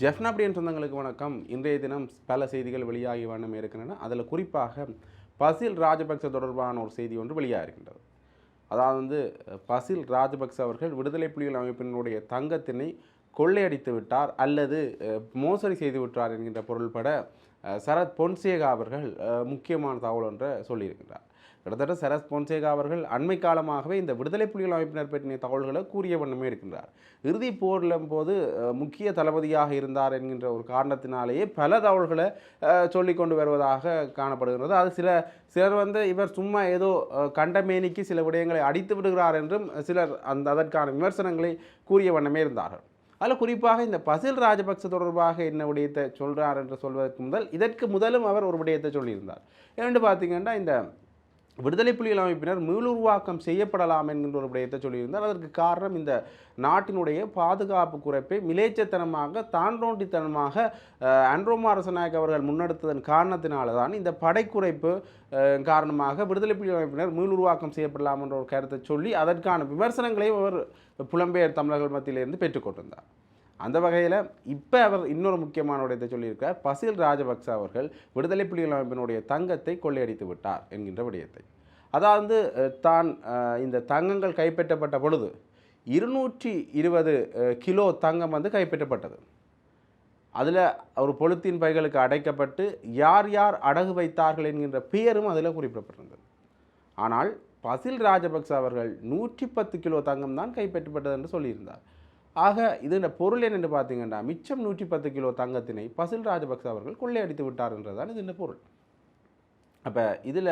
ஜெஃப்னா அப்படின்னு சொந்தங்களுக்கு வணக்கம். இன்றைய தினம் பல செய்திகள் வெளியாகி வண்ணம் இருக்கின்றன. அதில் குறிப்பாக பசில் ராஜபக்ச தொடர்பான ஒரு செய்தி ஒன்று வெளியாக இருக்கின்றது. அதாவது பசில் ராஜபக்ச அவர்கள் விடுதலை புலிகள் அமைப்பினுடைய தங்கத்தினை கொள்ளையடித்து விட்டார் அல்லது மோசடி செய்து விட்டார் என்கின்ற பொருள்பட சரத் பொன்சேகா அவர்கள் முக்கியமான தகவல் ஒன்றை சொல்லியிருக்கின்றார். கிட்டத்தட்ட சரத் பொன்சேகா அவர்கள் அண்மை காலமாகவே இந்த விடுதலை புலிகள் அமைப்பினர் பற்றிய தகவல்களை கூறிய வண்ணமே இருக்கின்றார். இறுதி போரிலும் போது முக்கிய தளபதியாக இருந்தார் என்கின்ற ஒரு காரணத்தினாலேயே பல தகவல்களை சொல்லிக்கொண்டு வருவதாக காணப்படுகிறது. அது சிலர் இவர் சும்மா ஏதோ கண்டமேனிக்கு சில விடயங்களை அடித்து விடுகிறார் என்றும் சிலர் அதற்கான விமர்சனங்களை கூறிய வண்ணமே இருந்தார்கள். அதில் குறிப்பாக இந்த பசில் ராஜபக்ச தொடர்பாக என்ன விடயத்தை சொல்கிறார் என்று சொல்வதற்கு இதற்கு முதலும் அவர் ஒரு விடயத்தை சொல்லியிருந்தார். ஏன்னு பார்த்தீங்கன்னா, இந்த விடுதலை புலிகள் அமைப்பினர் மீளுருவாக்கம் செய்யப்படலாம் என்கின்ற ஒரு விடயத்தை சொல்லியிருந்தார். அதற்கு காரணம் இந்த நாட்டினுடைய பாதுகாப்பு குறைப்பை மிலேச்சத்தனமாக தாண்டோண்டித்தனமாக அன்ரோமா அரசநாயக் அவர்கள் முன்னெடுத்ததன் காரணத்தினால தான் இந்த படைக்குறைப்பு காரணமாக விடுதலை புலிகள் அமைப்பினர் மீளுருவாக்கம் செய்யப்படலாம் என்ற ஒரு கருத்தை சொல்லி அதற்கான விமர்சனங்களையும் அவர் புலம்பெயர் தமிழர்கள் மத்தியிலிருந்து பெற்றுக்கொண்டிருந்தார். அந்த வகையில் இப்போ அவர் இன்னொரு முக்கியமான விடயத்தை சொல்லியிருக்கார். பசில் ராஜபக்ச அவர்கள் விடுதலை புலிகள் அமைப்பினுடைய தங்கத்தை கொள்ளையடித்து விட்டார் என்கின்ற விடயத்தை. அதாவது தான் இந்த தங்கங்கள் கைப்பற்றப்பட்ட பொழுது 220 கிலோ தங்கம் கைப்பற்றப்பட்டது. அதில் ஒரு பொலித்தீன் பைகளுக்கு அடைக்கப்பட்டு யார் யார் அடகு வைத்தார்கள் என்கின்ற பெயரும் அதில் குறிப்பிடப்பட்டிருந்தது. ஆனால் பசில் ராஜபக்ச அவர்கள் 110 கிலோ தங்கம் தான் கைப்பற்றப்பட்டது என்று சொல்லியிருந்தார். ஆக இந்த பொருள் என்னென்று பார்த்தீங்கன்னா, மிச்சம் 110 கிலோ தங்கத்தினை பசில் ராஜபக்ச அவர்கள் கொள்ளையடித்து விட்டார் என்றுதான் இது இந்த பொருள். அப்போ இதில்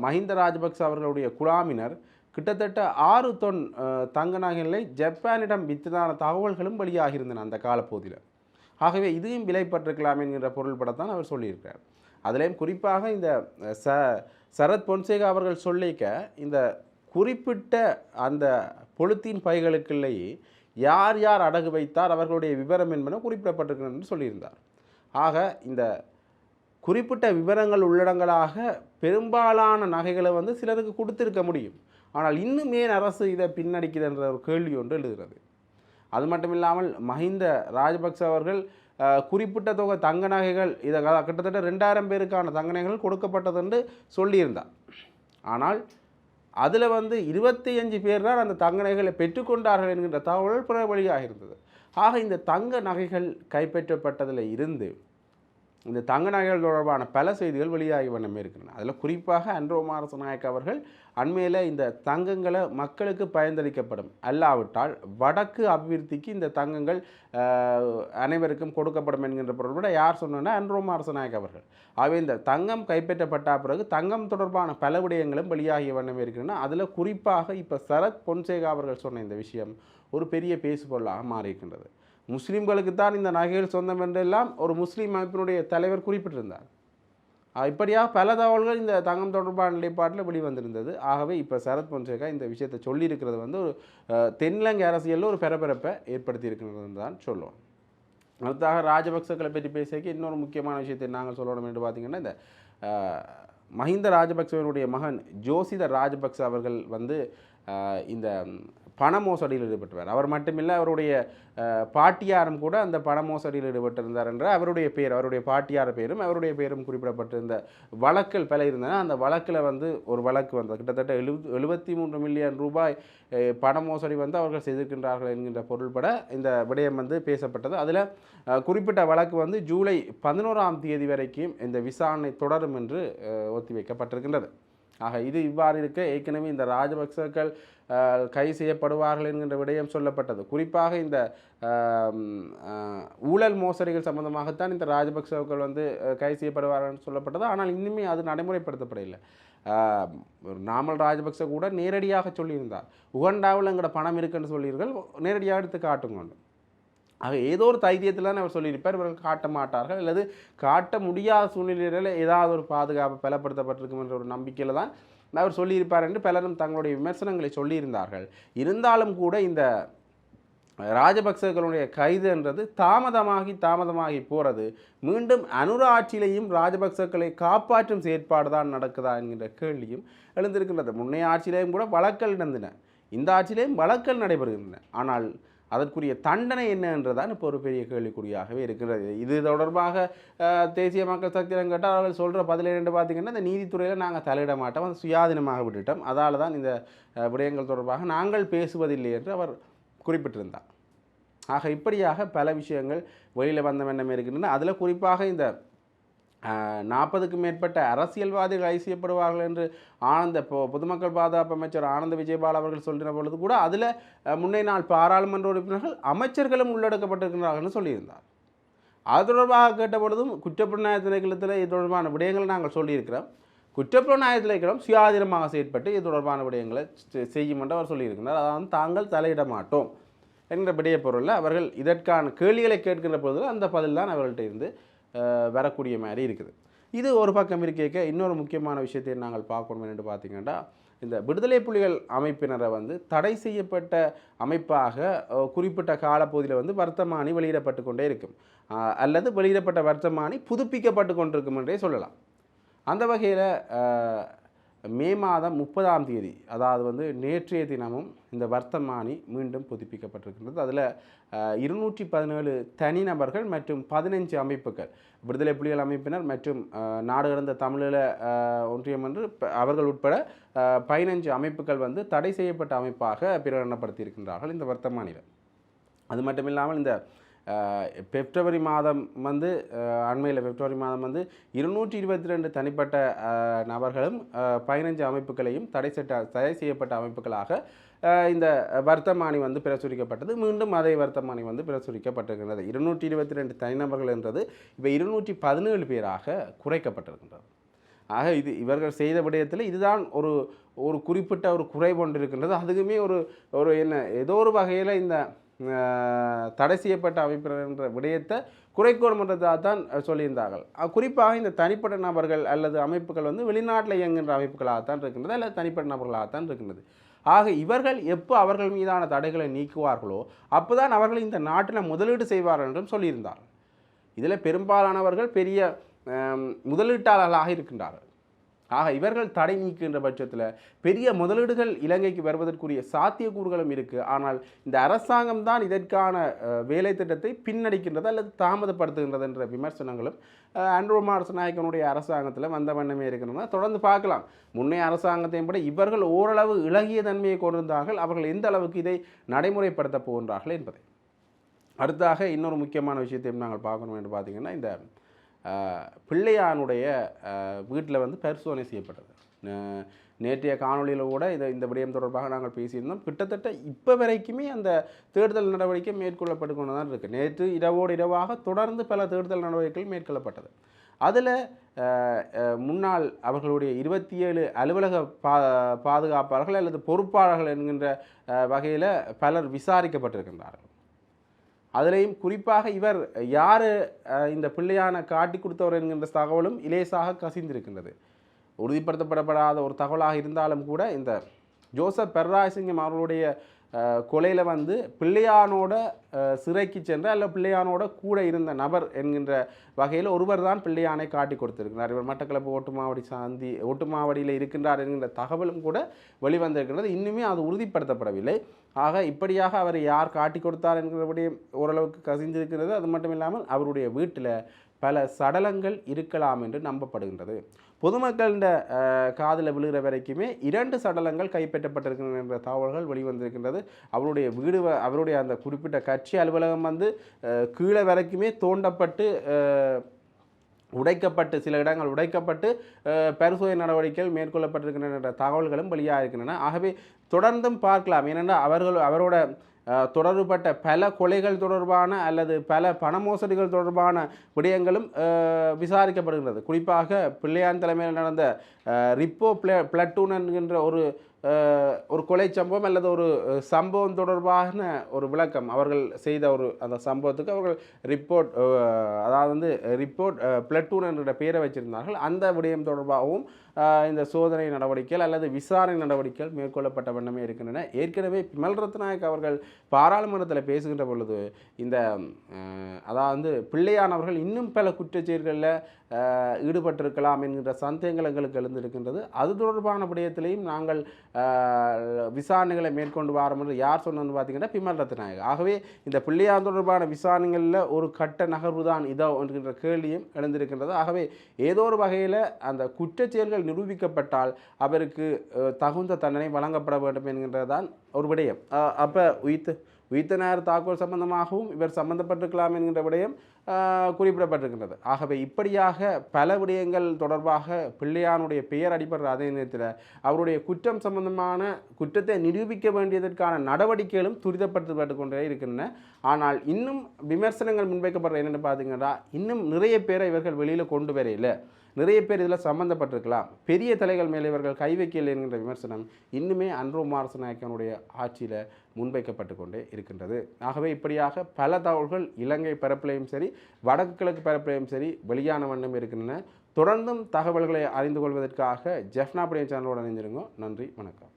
மஹிந்த ராஜபக்ச அவர்களுடைய குழாமினர் கிட்டத்தட்ட 6 தொன் தங்க நகைகளை ஜப்பானிடம் விற்றதான தகவல்களும் வெளியாகியிருந்தன அந்த காலப்பகுதியில். ஆகவே இதையும் விலைப்பட்டிருக்கலாம் என்கின்ற பொருள்படத்தான் அவர் சொல்லியிருக்கிறார். அதிலேயும் குறிப்பாக இந்த சரத் பொன்சேகா அவர்கள் சொல்லிக்க இந்த குறிப்பிட்ட அந்த பொலித்தீன் பைகளுக்குள்ளேயே யார் யார் அடகு வைத்தார் அவர்களுடைய விவரம் என்பன குறிப்பிடப்பட்டிருக்கிறது என்று சொல்லியிருந்தார். ஆக இந்த குறிப்பிட்ட விவரங்கள் உள்ளடங்களாக பெரும்பாலான நகைகளை சிலருக்கு கொடுத்திருக்க முடியும். ஆனால் இன்னும் ஏன் அரசு இதை பின்னடிக்குது என்ற ஒரு கேள்வி ஒன்று எழுதுகிறது. அது மட்டும் இல்லாமல் மஹிந்த ராஜபக்ச அவர்கள் குறிப்பிட்ட தொகை தங்க நகைகள் இதை கிட்டத்தட்ட 2000 பேருக்கான தங்க நகைகள் கொடுக்கப்பட்டது என்று சொல்லியிருந்தார். ஆனால் அதில் 25 பேர் தான் அந்த தங்க நகைகளை பெற்றுக்கொண்டார்கள் என்கின்ற தகவல்கள் பிற வழியாக இருந்தது. ஆக இந்த தங்க நகைகள் கைப்பற்றப்பட்டதில் இருந்து இந்த தங்க நகைகள் தொடர்பான பல செய்திகள் வெளியாகி வண்ணமே இருக்கின்றன. அதில் குறிப்பாக அன்ரோமா அரசநாயக் அவர்கள் அண்மையில் இந்த தங்கங்களை மக்களுக்கு பயனளிக்கப்படும், அல்லாவிட்டால் வடக்கு அபிவிருத்திக்கு இந்த தங்கங்கள் அனைவருக்கும் கொடுக்கப்படும் என்கின்ற பொருள்பட யார் சொன்னா அன்ரோமா அரசநாயக் அவர்கள். ஆகவே இந்த தங்கம் கைப்பற்றப்பட்ட பிறகு தங்கம் தொடர்பான பல விடயங்களும் வெளியாகிய வண்ணமே இருக்கின்றன. அதில் குறிப்பாக இப்போ சரத் பொன்சேகா அவர்கள் சொன்ன இந்த விஷயம் ஒரு பெரிய பேசுபொருளாக மாறியிருக்கின்றது. முஸ்லீம்களுக்கு தான் இந்த நகைகள் சொந்தம் என்றெல்லாம் ஒரு முஸ்லீம் அமைப்பினுடைய தலைவர் குறிப்பிட்டிருந்தார். இப்படியாக பல தகவல்கள் இந்த தங்கம் தொடர்பான நிலைப்பாட்டில் வெளிவந்திருந்தது. ஆகவே இப்போ சரத் பொன்சேகா இந்த விஷயத்தை சொல்லியிருக்கிறது ஒரு தென்னிலங்கை அரசியலில் ஒரு பரபரப்பை ஏற்படுத்தி இருக்கிறது தான் சொல்லுவோம். அடுத்தாக ராஜபக்சக்களை பற்றி பேசிக்க இன்னொரு முக்கியமான விஷயத்தை நாங்கள் சொல்லணும் என்று பார்த்திங்கன்னா, இந்த மஹிந்த ராஜபக்சவனுடைய மகன் ஜோசித ராஜபக்ச அவர்கள் இந்த பண மோசடியில் ஈடுபட்டுவார். அவர் மட்டுமில்லை, அவருடைய பாட்டியாரும் கூட அந்த பண மோசடியில் ஈடுபட்டிருந்தார் என்ற அவருடைய பாட்டியார் பேரும் அவருடைய பேரும் குறிப்பிடப்பட்டிருந்த வழக்குகள் பல இருந்தன. அந்த வழக்கில் ஒரு வழக்கு கிட்டத்தட்ட 73 மில்லியன் ரூபாய் பண மோசடி அவர்கள் செய்திருக்கின்றார்கள் என்கின்ற பொருள்பட இந்த விடயம் பேசப்பட்டது. அதில் குறிப்பிட்ட வழக்கு ஜூலை 11ஆம் தேதி வரைக்கும் இந்த விசாரணை தொடரும் என்று ஒத்திவைக்கப்பட்டிருக்கின்றது. ஆக இது இவ்வாறு இருக்க ஏற்கனவே இந்த ராஜபக்சர்கள் கைது செய்யப்படுவார்கள் என்கின்ற விடயம் சொல்லப்பட்டது. குறிப்பாக இந்த ஊழல் மோசடிகள் சம்பந்தமாகத்தான் இந்த ராஜபக்சர்கள் கைது செய்யப்படுவார்கள் சொல்லப்பட்டது. ஆனால் இன்னுமே அது நடைமுறைப்படுத்தப்படவில்லை. நாமல் ராஜபக்ச கூட நேரடியாக சொல்லியிருந்தார், உகண்டாவில் எங்களோட பணம் இருக்குன்னு சொல்லியிருங்கள், நேரடியாக எடுத்து காட்டுங்கொண்டு. ஆக ஏதோ ஒரு தைரியத்தில் தான் அவர் சொல்லியிருப்பார். இவர்கள் காட்ட மாட்டார்கள் அல்லது காட்ட முடியாத சூழ்நிலையில் ஏதாவது ஒரு பாதுகாப்பு பலப்படுத்தப்பட்டிருக்கும் என்ற ஒரு நம்பிக்கையில் தான் அவர் சொல்லியிருப்பார் என்று பலரும் தங்களுடைய விமர்சனங்களை சொல்லியிருந்தார்கள். இருந்தாலும் கூட இந்த ராஜபக்சர்களுடைய கைது என்றது தாமதமாகி போகிறது. மீண்டும் அனுர ஆட்சியிலையும் ராஜபக்சக்களை காப்பாற்றும் செயற்பாடு தான் நடக்குதா என்கின்ற கேள்வியும் எழுந்திருக்கின்றது. முன்னைய ஆட்சியிலேயும் கூட வழக்கல் நடந்தன, இந்த ஆட்சியிலேயும் வழக்கல் நடைபெறுகின்றன. ஆனால் அதற்குரிய தண்டனை என்னன்றதான் இப்போ ஒரு பெரிய கேள்விக்குறியாகவே இருக்கிறது. இது தொடர்பாக தேசிய மக்கள் சக்தியிடம் கேட்டால் அவர்கள் சொல்கிற பதில் என்னென்று பார்த்தீங்கன்னா, இந்த நீதித்துறையில் நாங்கள் தலையிட மாட்டோம், அது சுயாதீனமாக விட்டுட்டோம், அதால் தான் இந்த விடயங்கள் தொடர்பாக நாங்கள் பேசுவதில்லை என்று அவர் குறிப்பிட்டிருந்தார். ஆக இப்படியாக பல விஷயங்கள் வெளியில் வந்த வண்ணம் இருக்கின்றன. அதில் குறிப்பாக இந்த 40க்கும் மேற்பட்ட அரசியல்வாதிகள் கைது செய்யப்படுவார்கள் என்று பொதுமக்கள் பாதுகாப்பு அமைச்சர் ஆனந்த விஜயபால் அவர்கள் சொல்கிற பொழுது கூட அதில் முன்னைய நாள் பாராளுமன்ற உறுப்பினர்கள் அமைச்சர்களும் உள்ளடக்கப்பட்டிருக்கிறார்கள் சொல்லியிருந்தார். அது தொடர்பாக கேட்ட பொழுதும் குற்றப்புலனாய்வு திணைக்களத்தில் இது தொடர்பான விடயங்களை நாங்கள் சொல்லியிருக்கிறோம், குற்றப்புலனாய்வு திணைக்களம் சுயாதீனமாக செயற்பட்டு இது தொடர்பான விடயங்களை செய்யும் என்று அவர் சொல்லியிருக்கிறார். அதாவது தாங்கள் தலையிட மாட்டோம் என்கிற விடய பொருளில் அவர்கள் இதற்கான கேள்விகளை கேட்கின்ற பொழுது அந்த பதில் தான் அவர்கள்ட்ட இருந்து வரக்கூடிய மாதிரி இருக்குது. இது ஒரு பக்கம் இருக்க இன்னொரு முக்கியமான விஷயத்தை நாங்கள் பார்க்கணும் என்று பார்த்தீங்கன்னா, இந்த விடுதலை புலிகள் அமைப்பினரை தடை செய்யப்பட்ட அமைப்பாக குறிப்பிட்ட காலப்பகுதியில் வர்த்தமானி வெளியிடப்பட்டு கொண்டே இருக்கும், அல்லது வெளியிடப்பட்ட வர்த்தமானி புதுப்பிக்கப்பட்டு கொண்டிருக்கும் என்றே சொல்லலாம். அந்த வகையில் மே மாதம் 30ஆம் தேதி, அதாவது நேற்றைய தினமும் இந்த வர்த்தமானி மீண்டும் புதுப்பிக்கப்பட்டிருக்கின்றது. அதில் 217 தனிநபர்கள் மற்றும் 15 அமைப்புகள், விடுதலை புலிகள் அமைப்பினர் மற்றும் நாடு கடந்த தமிழீழ ஒன்றியம் என்று அவர்கள் உட்பட 15 அமைப்புகள் தடை செய்யப்பட்ட அமைப்பாக பிரகடனப்படுத்தியிருக்கின்றார்கள் இந்த வர்த்தமானியில். அது மட்டும் இல்லாமல் இந்த பிப்ரவரி மாதம் அண்மையில் பிப்ரவரி மாதம் 222 தனிப்பட்ட நபர்களும் 15 அமைப்புகளையும் தடை செய்யப்பட்ட அமைப்புகளாக இந்த வர்த்தமானி பிரசுரிக்கப்பட்டது. மீண்டும் அதே வர்த்தமானி பிரசுரிக்கப்பட்டிருக்கின்றது. 222 தனிநபர்கள் என்றது இப்போ 217 பேராக குறைக்கப்பட்டிருக்கின்றது. ஆக இவர்கள் செய்த விடயத்தில் இதுதான் ஒரு குறிப்பிட்ட ஒரு குறை கொண்டிருக்கின்றது. அதுக்குமே ஒரு என்ன ஏதோ ஒரு வகையில் இந்த தடை செய்யப்பட்ட அமைப்பினர் என்ற விடயத்தை குறைக்கணும் என்றதாக தான் சொல்லியிருந்தார்கள். குறிப்பாக இந்த தனிப்பட்ட நபர்கள் அல்லது அமைப்புகள் வெளிநாட்டில் இயங்குகின்ற அமைப்புகளாகத்தான் இருக்கின்றது, அல்லது தனிப்பட்ட நபர்களாகத்தான் இருக்கின்றது. ஆக இவர்கள் எப்போ அவர்கள் மீதான தடைகளை நீக்குவார்களோ அப்போதான் அவர்கள் இந்த நாட்டில் முதலீடு செய்வார்கள் என்றும் சொல்லியிருந்தார்கள். இதில் பெரும்பாலானவர்கள் பெரிய முதலீட்டாளர்களாக இருக்கின்றார்கள். ஆக இவர்கள் தடை நீக்குகின்ற பட்சத்தில் பெரிய முதலீடுகள் இலங்கைக்கு வருவதற்குரிய சாத்தியக்கூறுகளும் இருக்குது. ஆனால் இந்த அரசாங்கம் தான் இதற்கான வேலை திட்டத்தை பின்னடிக்கின்றது அல்லது தாமதப்படுத்துகின்றது என்ற விமர்சனங்களும் ஆண்ட்ரூ மாரசநாயக்கனுடைய அரசாங்கத்தில் வந்த வண்ணமே இருக்கின்றன. தொடர்ந்து பார்க்கலாம். முன்னைய அரசாங்கத்தையும் கூட இவர்கள் ஓரளவு இளகிய தன்மையை கொண்டிருந்தார்கள். அவர்கள் எந்த அளவுக்கு இதை நடைமுறைப்படுத்த போகின்றார்கள் என்பதை. அடுத்தாக இன்னொரு முக்கியமான விஷயத்தையும் நாங்கள் பார்க்கணும் என்று பார்த்தீங்கன்னா, இந்த பிள்ளையானுடைய வீட்டில் பரிசோதனை செய்யப்பட்டது. நேற்றைய காணொலியில் கூட இந்த விடயம் தொடர்பாக நாங்கள் பேசியிருந்தோம். கிட்டத்தட்ட இப்போ வரைக்குமே அந்த தேடுதல் நடவடிக்கை மேற்கொள்ளப்பட்டு கொண்டு தான் இருக்குது. நேற்று இரவோடு இரவாக தொடர்ந்து பல தேடுதல் நடவடிக்கைகள் மேற்கொள்ளப்பட்டது. அதில் முன்னாள் அவர்களுடைய 27 அலுவலக பாதுகாப்பாளர்கள் அல்லது பொறுப்பாளர்கள் என்கின்ற வகையில் பலர் விசாரிக்கப்பட்டிருக்கின்றார்கள். அதிலையும் குறிப்பாக இவர் யார் இந்த பிள்ளையான காட்டி கொடுத்தவர் என்கின்ற தகவலும் இலேசாக கசிந்திருக்கின்றது. உறுதிப்படுத்தப்படப்படாத ஒரு தகவலாக இருந்தாலும் கூட இந்த ஜோசப் பெர்ராசிங்கம் அவர்களுடைய கொலையில் பிள்ளையானோட சிறைக்கு சென்ற அல்ல பிள்ளையானோட கூட இருந்த நபர் என்கின்ற வகையில் ஒருவர் தான் பிள்ளையானை காட்டி கொடுத்திருக்கிறார். இவர் மட்டக்களப்பு ஓட்டுமாவடியில் இருக்கின்றார் என்கின்ற தகவலும் கூட வெளிவந்திருக்கின்றது. இன்னுமே அது உறுதிப்படுத்தப்படவில்லை. ஆக இப்படியாக அவர் யார் காட்டி கொடுத்தார் என்கிறபடியே ஓரளவுக்கு கசிந்திருக்கிறது. அது மட்டும் இல்லாமல் அவருடைய வீட்டில் பல சடலங்கள் இருக்கலாம் என்று நம்பப்படுகின்றது. பொதுமக்களின் காதில் விழுகிற வரைக்குமே 2 சடலங்கள் கைப்பற்றப்பட்டிருக்கின்றன என்ற தகவல்கள் வெளிவந்திருக்கின்றது. அவருடைய அந்த குறிப்பிட்ட கட்சி அலுவலகம் கீழே வரைக்குமே தோண்டப்பட்டு உடைக்கப்பட்டு சில இடங்கள் உடைக்கப்பட்டு பரிசோதனை நடவடிக்கைகள் மேற்கொள்ளப்பட்டிருக்கின்றன என்ற தகவல்களும் வெளியாக இருக்கின்றன. ஆகவே தொடர்ந்தும் பார்க்கலாம். ஏனென்றால் அவரோட தொடர்புபட்ட பல கொலைகள் தொடர்பான அல்லது பல பண மோசடிகள் தொடர்பான விடயங்களும் விசாரிக்கப்படுகின்றது. குறிப்பாக பிள்ளையான் தலைமையில் நடந்த ரிப்போ பிளட்டூன் என்கின்ற ஒரு கொலை சம்பவம் அல்லது ஒரு சம்பவம் தொடர்பான ஒரு விளக்கம் அவர்கள் செய்த அந்த சம்பவத்துக்கு அவர்கள் ரிப்போர்ட் பிளட்டூன் என்ற பெயரை வச்சிருந்தார்கள். அந்த விடயம் தொடர்பாகவும் இந்த சோதனை நடவடிக்கைகள் அல்லது விசாரணை நடவடிக்கைகள் மேற்கொள்ளப்பட்ட வண்ணமே இருக்கின்றன. ஏற்கனவே பிமல் ரத்நாயக் அவர்கள் பாராளுமன்றத்தில் பேசுகின்ற பொழுது இந்த பிள்ளையானவர்கள் இன்னும் பல குற்றச்செயல்களில் ஈடுபட்டிருக்கலாம் என்கின்ற சந்தேகங்கள் எங்களுக்கு எழுந்திருக்கின்றது. அது தொடர்பான விடயத்திலையும் நாங்கள் விசாரணைகளை மேற்கொண்டு வரோம் என்று யார் சொன்னது பார்த்தீங்கன்னா பிமல் ரத்நாயக். ஆகவே இந்த பிள்ளையார் தொடர்பான விசாரணைகளில் ஒரு கட்ட நகர்வு தான் இதோ என்கின்ற கேள்வியும் எழுந்திருக்கின்றது. ஆகவே ஏதோ ஒரு வகையில் அந்த குற்றச்செயல்கள் நிரூபிக்கப்பட்டால் அவருக்கு தகுந்த தண்டனை வழங்கப்பட வேண்டும் என்கின்றதுதான் ஒரு விடயம். அப்போ உயிர்த்த தாக்குதல் சம்பந்தமாகவும் இவர் சம்பந்தப்பட்டிருக்கலாம் என்கின்ற விடயம் குறிப்பிடப்பட்டிருக்கின்றது. ஆகவே இப்படியாக பல விடயங்கள் தொடர்பாக பிள்ளையானுடைய பெயர் அடிபடுற அதே நேரத்தில் அவருடைய குற்றம் சம்பந்தமான குற்றத்தை நிரூபிக்க வேண்டியதற்கான நடவடிக்கைகளும் துரிதப்படுத்தப்பட்டு கொண்டே இருக்கின்றன. ஆனால் இன்னும் விமர்சனங்கள் முன்வைக்கப்படுற என்னென்னு பார்த்தீங்கன்னா, இன்னும் நிறைய பேரை இவர்கள் வெளியில் கொண்டு வரையில, நிறைய பேர் இதில் சம்பந்தப்பட்டிருக்கலாம், பெரிய தலைகள் மேலே இவர்கள் கை வைக்கல என்கின்ற விமர்சனம் இன்னுமே அன்ரோ மாரசநாயக்கனுடைய ஆட்சியில் முன்வைக்கப்பட்டு கொண்டே இருக்கின்றது. ஆகவே இப்படியாக பல தகவல்கள் இலங்கை பரப்பிலையும் சரி வடக்கு கிழக்கு பரப்பிலையும் சரி வெளியான வண்ணம் இருக்கின்றன. தொடர்ந்தும் தகவல்களை அறிந்து கொள்வதற்காக ஜெஃப்னா சேனலோடு இணைந்திருங்க. நன்றி, வணக்கம்.